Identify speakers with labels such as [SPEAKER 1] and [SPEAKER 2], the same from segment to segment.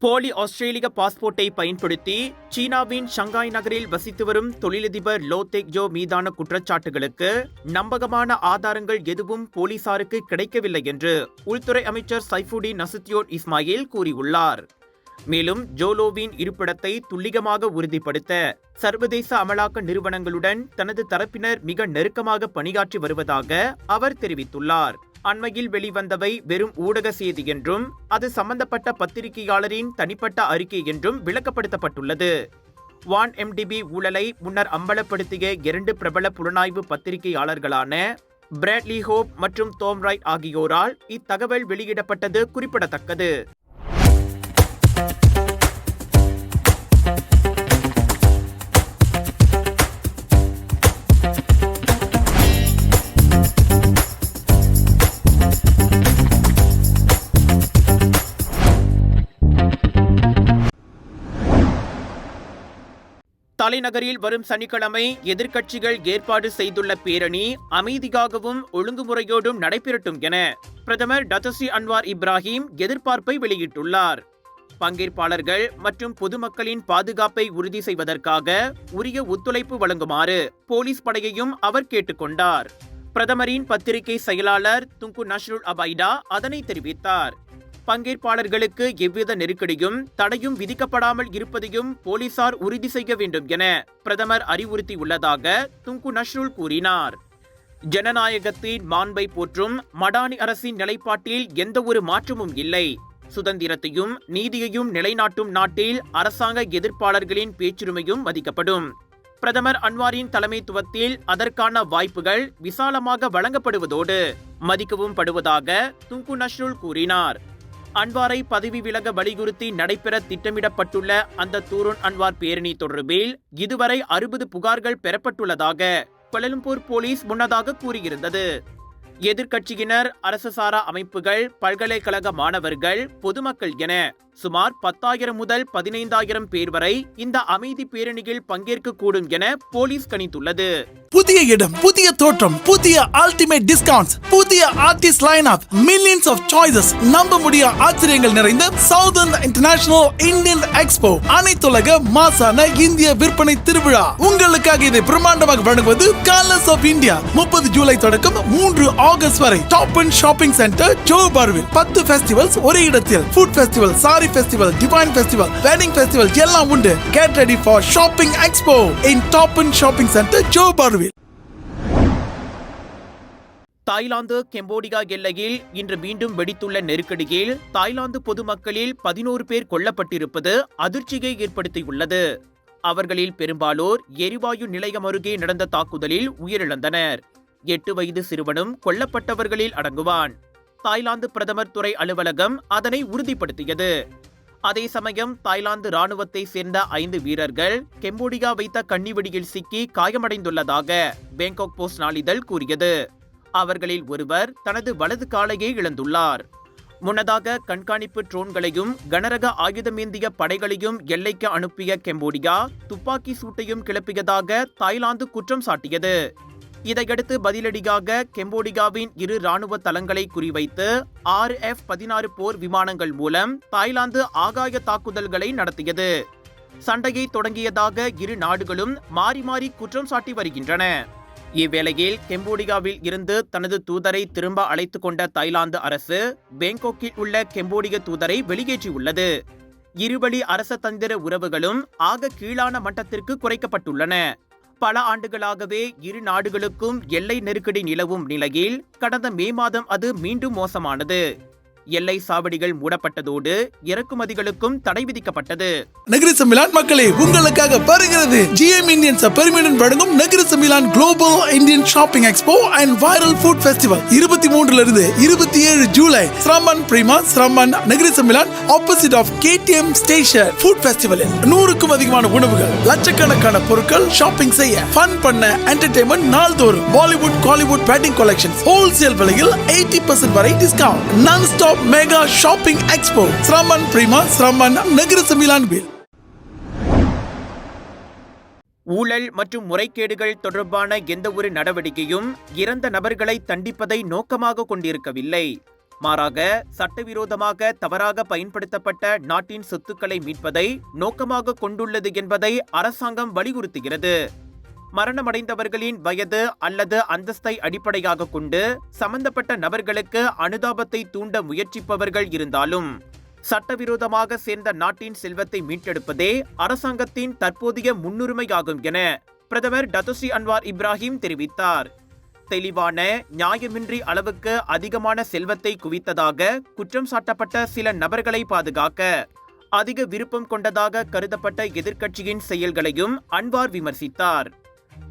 [SPEAKER 1] போலி ஆஸ்திரேலிய பாஸ்போர்ட்டை பயன்படுத்தி சீனாவின் ஷங்காய் நகரில் வசித்து வரும் தொழிலதிபர் லோ தெக் ஜோ மீதான குற்றச்சாட்டுகளுக்கு நம்பகமான ஆதாரங்கள் எதுவும் போலீசாருக்கு கிடைக்கவில்லை என்று உள்துறை அமைச்சர் சைஃபுடின் நசுத்யோன் இஸ்மாயில் கூறியுள்ளார். மேலும் ஜோலோவின் இருப்பிடத்தை துல்லியமாக உறுதிப்படுத்த சர்வதேச அமலாக்க நிறுவனங்களுடன் தனது தரப்பினர் மிக நெருக்கமாக பணியாற்றி வருவதாக அவர் தெரிவித்துள்ளார். அண்மையில் வெளிவந்தவை வெறும் ஊடக செய்தி என்றும் அது சம்பந்தப்பட்ட பத்திரிகையாளரின் தனிப்பட்ட அறிக்கை என்றும் விளக்கப்படுத்தப்பட்டுள்ளது. 1MDB ஊழலை முன்னர் அம்பலப்படுத்திய 2 பிரபல புலனாய்வு பத்திரிகையாளர்களான பிராட்லி ஹோப் மற்றும் தோம் ரைட் ஆகியோரால் இத்தகவல் வெளியிடப்பட்டது குறிப்பிடத்தக்கது. தலைநகரில் வரும் சனிக்கிழமை எதிர்க்கட்சிகள் ஏற்பாடு செய்துள்ள பேரணி அமைதியாகவும் ஒழுங்குமுறையோடும் நடைபெறட்டும் என பிரதமர் டத்தஸ்ரீ அன்வார் இப்ராஹிம் எதிர்பார்ப்பை வெளியிட்டுள்ளார். பங்கேற்பாளர்கள் மற்றும் பொதுமக்களின் பாதுகாப்பை உறுதி செய்வதற்காக உரிய ஒத்துழைப்பு வழங்குமாறு போலீஸ் படையையும் அவர் கேட்டுக்கொண்டார். பிரதமரின் பத்திரிகை செயலாளர் துங்கு நஷ்ருல் அபைடா அதனை தெரிவித்தார். பங்கேற்பாளர்களுக்கு எவ்வித நெருக்கடியும் தடையும் விதிக்கப்படாமல் இருப்பதையும் போலீசார் உறுதி செய்ய வேண்டும் என பிரதமர் அறிவுறுத்தியுள்ளதாக துங்கு நஷ்ருல் கூறினார். ஜனநாயகத்தின் மாண்பை போற்றும் மடானி அரசின் நிலைப்பாட்டில் எந்த ஒரு மாற்றமும் இல்லை. சுதந்திரத்தையும் நீதியையும் நிலைநாட்டும் நாட்டில் அரசாங்க எதிர்ப்பாளர்களின் பேச்சுரிமையும் மதிக்கப்படும். பிரதமர் அன்வாரின் தலைமைத்துவத்தில் அதற்கான வாய்ப்புகள் விசாலமாக வழங்கப்படுவதோடு மதிக்கவும் படுவதாக துங்கு நஷ்ருல் கூறினார். அன்வாரை பதவி விலக வலியுறுத்தி நடைபெற திட்டமிடப்பட்டுள்ள அந்த தூருன் அன்வார் பேரணி தொடர்பில் இதுவரை 60 புகார்கள் பெறப்பட்டுள்ளதாக கோலாலம்பூர் போலீஸ் முன்னதாக கூறியிருந்தது. எதிர்க்கட்சியினர், அரசு சாரா அமைப்புகள், பல்கலைக்கழக மாணவர்கள், பொதுமக்கள் என சுமார் 10,000 முதல் 15,000 பேர் வரை இந்த அமைதி பேரணியில் பங்கேற்கக்கூடும் என போலீஸ் கணித்துள்ளது.
[SPEAKER 2] புதிய இடம், புதிய தோற்றம், புதிய அல்டிமேட் டிஸ்கவுண்ட்ஸ், புதிய artist line up, millions of choices, நம்ப முடிய ஆச்சரியங்கள் நிறைந்த சவுதர்ன் இன்டர்நேஷனல் இந்தியன் எக்ஸ்போ, அனைத்துலக மாசான இந்திய விற்பனை திருவிழா. உங்களுக்காக இதை பிரம்மாண்டமாக வழங்குவது கலர்ஸ் ஆஃப் இந்தியா. 30 ஜூலை தொடக்கம் 3 ஆகஸ்ட் வரை டாப் அண்ட் ஷாப்பிங் சென்டர் ஜோஹர்பாருவில் 10 ஃபெஸ்டிவல்ஸ் ஒரே இடத்தில். Food festival, sari festival, divine festival, wedding festival எல்லாம் உண்டு. Get ready for shopping expo in top and shopping centre ஜோஹர்பாருவில்.
[SPEAKER 1] தாய்லாந்து கம்போடியா எல்லையில் இன்று மீண்டும் வெடித்துள்ள நெருக்கடியில் தாய்லாந்து பொதுமக்களில் 11 பேர் கொல்லப்பட்டிருப்பது அதிர்ச்சியை ஏற்படுத்தியுள்ளது. அவர்களில் பெரும்பாலோர் எரிவாயு நிலையம் அருகே நடந்த தாக்குதலில் உயிரிழந்தனர். 8 வயது சிறுவனும் கொல்லப்பட்டவர்களில் அடங்குவான். தாய்லாந்து பிரதமர் துறை அலுவலகம் அதனை உறுதிப்படுத்தியது. அதே சமயம் தாய்லாந்து ராணுவத்தை சேர்ந்த 5 வீரர்கள் கம்போடியா வைத்த கண்ணிவெடியில் சிக்கி காயமடைந்துள்ளதாக பேங்காக் போஸ்ட் நாளிதழ் கூறியது. அவர்களில் ஒருவர் தனது வலது காலையை இழந்துள்ளார். முன்னதாக கண்காணிப்பு ட்ரோன்களையும் கனரக ஆயுதமேந்திய படைகளையும் எல்லைக்கு அனுப்பிய கம்போடியா துப்பாக்கி சூட்டையும் கிளப்பியதாக தாய்லாந்து குற்றம் சாட்டியது. இதையடுத்து பதிலடியாக கம்போடியாவின் 2 ராணுவ தளங்களை குறிவைத்து 6 F-16 போர் விமானங்கள் மூலம் தாய்லாந்து ஆகாய தாக்குதல்களை நடத்தியது. சண்டையை தொடங்கியதாக இரு நாடுகளும் மாறி மாறி குற்றம் சாட்டி வருகின்றன. இவ்வேளையில் கம்போடியாவில் இருந்து தனது தூதரை திரும்ப அழைத்துக் கொண்ட தாய்லாந்து அரசு பேங்காக்கில் உள்ள கம்போடிய தூதரை வெளியேற்றியுள்ளது. இருவழி அரச தந்திர உறவுகளும் ஆக கீழான மட்டத்திற்கு குறைக்கப்பட்டுள்ளன. பல ஆண்டுகளாகவே இரு நாடுகளுக்கும் எல்லை நெருக்கடி நிலவும் நிலையில் கடந்த மே மாதம் அது மீண்டும் மோசமானது. எல்லை சாவடிகள் மூடப்பட்டதோடு இறக்குமதிகளுக்கும் தடை விதிக்கப்பட்டது.
[SPEAKER 2] நகர சம்மிலான் மக்களே, உங்களுக்காக வருகிறது GM இந்தியன்ஸ் பெருமிடன் வழங்கும் நகர சம்மிலான் global Indian shopping expo and viral food festival 23 இருந்து 27 ஜூலை ஸ்ரம்மன் பிரீமா ஸ்ரம்மன் நகர சம்மிலான் ஆப்போசிட் ஆஃப் KTM ஸ்டேஷன். ஃபுட் ஃபெஸ்டிவலில் 100க்கும் அதிகமான உணவுகள், லட்சக்கணக்கான பொருட்கள், ஷாப்பிங் செய்ய, ஃபன் பண்ண, என்டர்டெயின்மெண்ட் நாள்தோறும், Bollywood Kollywood wedding collections, wholesale விலையில் 80% வரை டிஸ்கவுண்ட். நான் ஸ்டாப் மெகா ஷாப்பிங் எக்ஸ்போ ஸ்ரம்மன் பிரீமா ஸ்ரம்மன் நகர சம்மிலான் வில்.
[SPEAKER 1] ஊழல் மற்றும் முறைகேடுகள் தொடர்பான எந்த ஒரு நடவடிக்கையும் இறந்த நபர்களை தண்டிப்பதை நோக்கமாக கொண்டிருக்கவில்லை. மாறாக சட்டவிரோதமாக தவறாக பயன்படுத்தப்பட்ட நாட்டின் சொத்துக்களை மீட்பதை நோக்கமாக கொண்டுள்ளது என்பதை அரசாங்கம் வலியுறுத்துகிறது. மரணமடைந்தவர்களின் வயது அல்லது அந்தஸ்தை அடிப்படையாக கொண்டு சம்பந்தப்பட்ட நபர்களுக்கு அனுதாபத்தை தூண்ட முயற்சிப்பவர்கள் இருந்தாலும் சட்டவிரோதமாக சேர்ந்த நாட்டின் செல்வத்தை மீட்டெடுப்பதே அரசாங்கத்தின் தற்போதைய முன்னுரிமையாகும் என பிரதமர் டத்தோஸ்ரீ அன்வார் இப்ராஹிம் தெரிவித்தார். தெளிவான, நியாயமின்றி அளவுக்கு அதிகமான செல்வத்தை குவித்ததாக குற்றம் சாட்டப்பட்ட சில நபர்களை பாதுகாக்க அதிக விருப்பம் கொண்டதாக கருதப்பட்ட எதிர்க்கட்சியின் செயல்களையும் அன்வார் விமர்சித்தார்.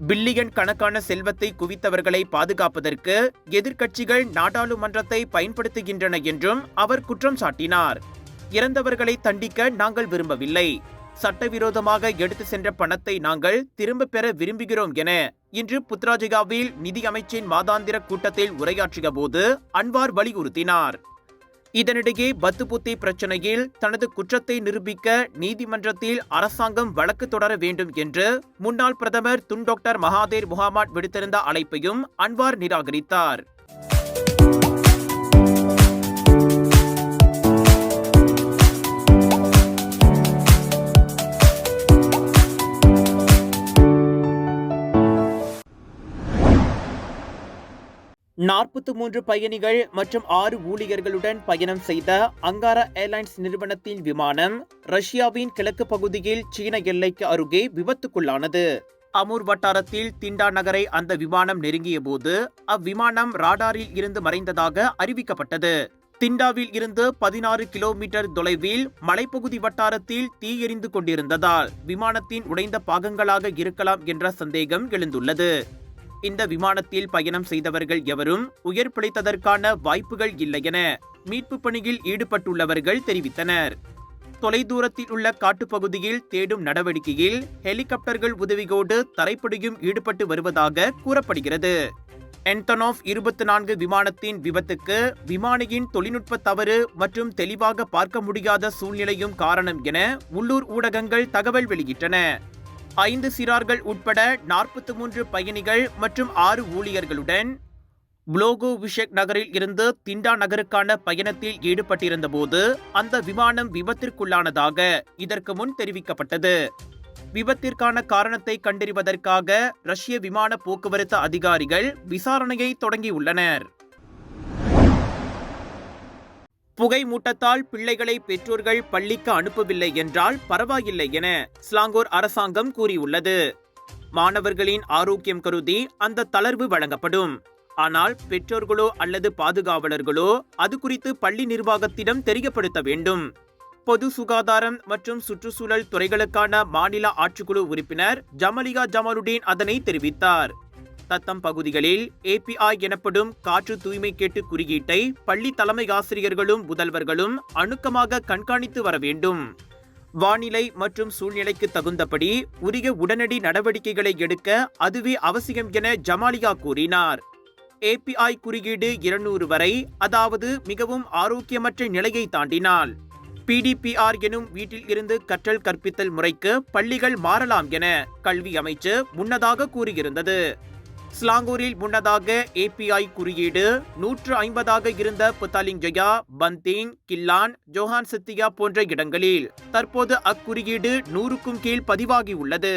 [SPEAKER 1] பில்லியன் கணக்கான செல்வத்தை குவித்தவர்களை பாதுகாப்பதற்கு எதிர்க்கட்சிகள் நாடாளுமன்றத்தை பயன்படுத்துகின்றன என்றும் அவர் குற்றம் சாட்டினார். இறந்தவர்களை தண்டிக்க நாங்கள் விரும்பவில்லை. சட்டவிரோதமாக எடுத்து சென்ற பணத்தை நாங்கள் திரும்ப பெற விரும்புகிறோம் என இன்று புத்ராஜயாவில் நிதி அமைச்சின் மாதாந்திர கூட்டத்தில் உரையாற்றிய போது அன்வார் வலியுறுத்தினார். இதனிடையே பத்துபுத்தி பிரச்சனையில் தனது குற்றத்தை நிரூபிக்க நீதிமன்றத்தில் அரசாங்கம் வழக்கு தொடர வேண்டும் என்று முன்னாள் பிரதமர் Tun doctor Mahathir Muhammad விடுத்திருந்த அழைப்பையும் Anwar நிராகரித்தார். நாற்பத்து பயணிகள் மற்றும் 6 ஊழியர்களுடன் பயணம் செய்த அங்காரா ஏர்லைன்ஸ் நிறுவனத்தின் விமானம் ரஷ்யாவின் கிழக்கு பகுதியில் சீன எல்லைக்கு அருகே விபத்துக்குள்ளானது. அமூர் வட்டாரத்தில் திண்டா நகரை அந்த விமானம் நெருங்கிய போது அவ்விமானம் ராடாரில் இருந்து மறைந்ததாக அறிவிக்கப்பட்டது. திண்டாவில் இருந்து 16 கிலோமீட்டர் தொலைவில் மலைப்பகுதி வட்டாரத்தில் தீ எரிந்து கொண்டிருந்ததால் விமானத்தின் உடைந்த பாகங்களாக இருக்கலாம் என்ற சந்தேகம் எழுந்துள்ளது. இந்த விமானத்தில் பயணம் செய்தவர்கள் எவரும் உயிர் பிழைத்ததற்கான வாய்ப்புகள் இல்லை என மீட்பு பணியில் ஈடுபட்டுள்ளவர்கள் தெரிவித்தனர். தொலைதூரத்தில் உள்ள காட்டுப்பகுதியில் தேடும் நடவடிக்கையில் ஹெலிகாப்டர்கள் உதவியோடு தரைப்படையும் ஈடுபட்டு வருவதாக கூறப்படுகிறது. என்டனோவ் 24 விமானத்தின் விபத்துக்கு விமானியின் தொழில்நுட்ப தவறு மற்றும் தெளிவாக பார்க்க முடியாத சூழ்நிலையும் காரணம் என உள்ளூர் ஊடகங்கள் தகவல் வெளியிட்டன. 5 சிறார்கள் உட்பட 43 பயணிகள் மற்றும் 6 ஊழியர்களுடன் புளோகோவிஷெக் நகரில் இருந்து திண்டா நகருக்கான பயணத்தில் ஈடுபட்டிருந்த போது அந்த விமானம் விபத்திற்குள்ளானதாக இதற்கு முன் தெரிவிக்கப்பட்டது. விபத்திற்கான காரணத்தை கண்டறிவதற்காக ரஷ்ய விமான போக்குவரத்து அதிகாரிகள் விசாரணையை தொடங்கியுள்ளனர். புகை மூட்டத்தால் பிள்ளைகளை பெற்றோர்கள் பள்ளிக்கு அனுப்பவில்லை என்றால் பரவாயில்லை என ஸ்லாங்கூர் அரசாங்கம் கூறியுள்ளது. மாணவர்களின் ஆரோக்கியம் கருதி அந்த தளர்வு வழங்கப்படும். ஆனால் பெற்றோர்களோ அல்லது பாதுகாவலர்களோ அது குறித்து பள்ளி நிர்வாகத்திடம் தெரியப்படுத்த வேண்டும். பொது சுகாதாரம் மற்றும் சுற்றுச்சூழல் துறைகளுக்கான மாநில ஆட்சிக்குழு உறுப்பினர் ஜமலியா ஜமாலுடீன் அதனை தெரிவித்தார். தத்தம் பகுதிகளில் API எனப்படும் காற்று தூய்மை கேட்டு குறியீட்டை பள்ளி தலைமை ஆசிரியர்களும் முதல்வர்களும் அணுக்கமாக கண்காணித்து வர வேண்டும். வானிலை மற்றும் சூழ்நிலைக்கு தகுந்தபடி உரிய உடனடி நடவடிக்கைகளை எடுக்க அதுவே அவசியம் என ஜமாலியா கூறினார். API குறியீடு 200 வரை, அதாவது மிகவும் ஆரோக்கியமற்ற நிலையை தாண்டினால் PDPR எனும் வீட்டில் இருந்து கற்றல் கற்பித்தல் முறைக்கு பள்ளிகள் மாறலாம் என கல்வி அமைச்சு முன்னதாக கூறியிருந்தது. ஸ்லாங்கூரில் முன்னதாக API குறியீடு 150 இருந்த புத்தாலிங்ஜயா, பந்திங், கில்லான், ஜோஹான் சித்தியா போன்ற இடங்களில் தற்போது அக்குறியீடு 100க்கும் கீழ் பதிவாகியுள்ளது.